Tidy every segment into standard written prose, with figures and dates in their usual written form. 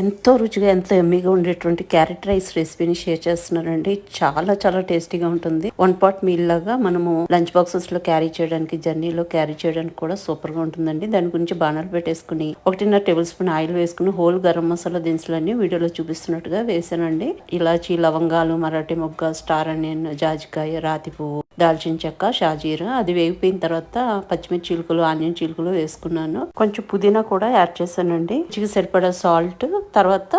ఎంతో రుచిగా ఎంతో ఎమ్మీగా ఉండేటువంటి క్యారెట్ రైస్ రెసిపీని షేర్ చేస్తున్నానండి. చాలా చాలా టేస్టీగా ఉంటుంది. 1 పాట్ మీల్ లాగా మనము లంచ్ బాక్సెస్ లో క్యారీ చేయడానికి, జర్నీలో క్యారీ చేయడానికి కూడా సూపర్ గా ఉంటుందండి. దాని గురించి బాణాలు పెట్టేసుకుని 1.5 టేబుల్ స్పూన్ ఆయిల్ వేసుకుని హోల్ గరం మసాలా దినుసులన్నీ వీడియోలో చూపిస్తున్నట్టుగా వేసానండి. ఇలాచి, లవంగాలు, మరాఠీ మొగ్గ, స్టార్ ఆనియన్, జాజికాయ, రాతి పువ్వు, దాల్చిన చెక్క, షాజీరా. అది వేగిపోయిన తర్వాత పచ్చిమిర్చి చీలుకలు, ఆనియన్ చీలుకలు వేసుకున్నాను. కొంచెం పుదీనా కూడా యాడ్ చేశానండి. రుచికి సరిపడా సాల్ట్, తర్వాత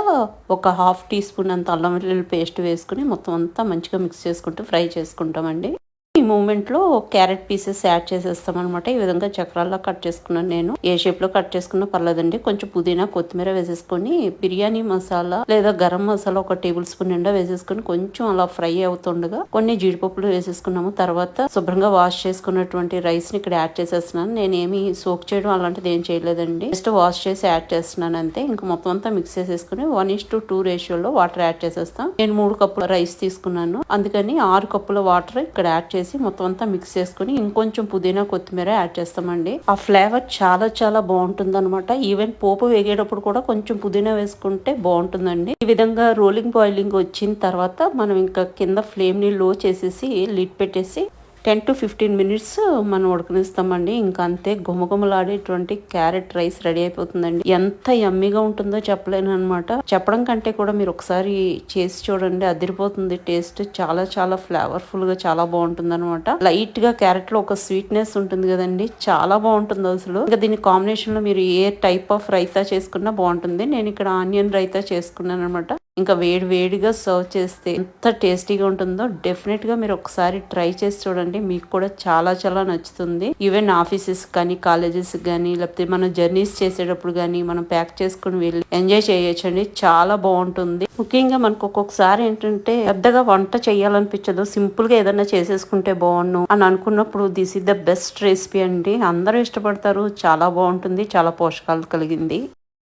ఒక హాఫ్ టీ స్పూన్ అంత అల్లం వెల్లుల్లి పేస్ట్ వేసుకుని మొత్తం అంతా మంచిగా మిక్స్ చేసుకుంటూ ఫ్రై చేసుకుంటామండి. ఈ మూమెంట్ లో క్యారెట్ పీసెస్ యాడ్ చేసేస్తాం అనమాట. ఈ విధంగా చక్రాల్లో కట్ చేసుకున్నాను. నేను ఏ షేప్ లో కట్ చేసుకున్నా పర్లేదండి. కొంచెం పుదీనా, కొత్తిమీర వేసేసుకొని బిర్యానీ మసాలా లేదా గరం మసాలా 1 టేబుల్ స్పూన్ నిండా వేసేసుకుని కొంచెం అలా ఫ్రై అవుతుండగా కొన్ని జీడిపప్పులు వేసేసుకున్నాము. తర్వాత శుభ్రంగా వాష్ చేసుకున్నటువంటి రైస్ ని ఇక్కడ యాడ్ చేసేస్తున్నాను. నేనేమి సోక్ చేయడం అలాంటిది ఏం చేయలేదండి. జస్ట్ వాష్ చేసి యాడ్ చేస్తున్నాను అంతే. ఇంకా మొత్తం అంతా మిక్స్ చేసేసుకుని 1:2 రేషియోలో వాటర్ యాడ్ చేసేస్తాం. నేను 3 కప్పుల రైస్ తీసుకున్నాను, అందుకని 6 కప్పుల వాటర్ ఇక్కడ యాడ్ చేసి మొత్తం అంతా మిక్స్ చేసుకుని ఇంకొంచెం పుదీనా, కొత్తిమీర యాడ్ చేస్తామండి. ఆ ఫ్లేవర్ చాలా చాలా బాగుంటుంది అనమాట. ఈవెన్ పోపు వేగేటప్పుడు కూడా కొంచెం పుదీనా వేసుకుంటే బాగుంటుందండి. ఈ విధంగా రోలింగ్ బాయిలింగ్ వచ్చిన తర్వాత మనం ఇంకా కింద ఫ్లేమ్ ని లో చేసేసి లిడ్ పెట్టేసి 10 to 15 మినిట్స్ మనం ఉడకనిస్తామండి. ఇంకా అంతే, గుమగుమలాడేటువంటి క్యారెట్ రైస్ రెడీ అయిపోతుందండి. ఎంత యమ్మీగా ఉంటుందో చెప్పలేను అనమాట. చెప్పడం కంటే కూడా మీరు ఒకసారి చేసి చూడండి, అదిరిపోతుంది. టేస్ట్ చాలా చాలా ఫ్లేవర్ఫుల్ గా చాలా బాగుంటుంది అనమాట. లైట్ గా క్యారెట్ లో ఒక స్వీట్నెస్ ఉంటుంది కదండి, చాలా బాగుంటుంది అసలు. ఇంకా దీని కాంబినేషన్ లో మీరు ఏ టైప్ ఆఫ్ రైతా చేసుకున్నా బాగుంటుంది. నేను ఇక్కడ ఆనియన్ రైతా చేసుకున్నాను అనమాట. ఇంకా వేడిగా సర్వ్ చేస్తే ఎంత టేస్టీగా ఉంటుందో డెఫినెట్ గా మీరు ఒకసారి ట్రై చేసి చూడండి. మీకు కూడా చాలా చాలా నచ్చుతుంది. ఈవెన్ ఆఫీసెస్ కానీ, కాలేజెస్ కానీ, లేకపోతే మనం జర్నీస్ చేసేటప్పుడు కానీ మనం ప్యాక్ చేసుకుని వెళ్ళి ఎంజాయ్ చేయొచ్చండి. చాలా బాగుంటుంది. ముఖ్యంగా మనకు ఒక్కొక్కసారి ఏంటంటే పెద్దగా వంట చేయాలనిపించదు, సింపుల్ గా ఏదైనా చేసేసుకుంటే బాగుండు అని అనుకున్నప్పుడు this is the best recipe అండి. అందరూ ఇష్టపడతారు. చాలా బాగుంటుంది, చాలా పోషకాలు కలిగింది.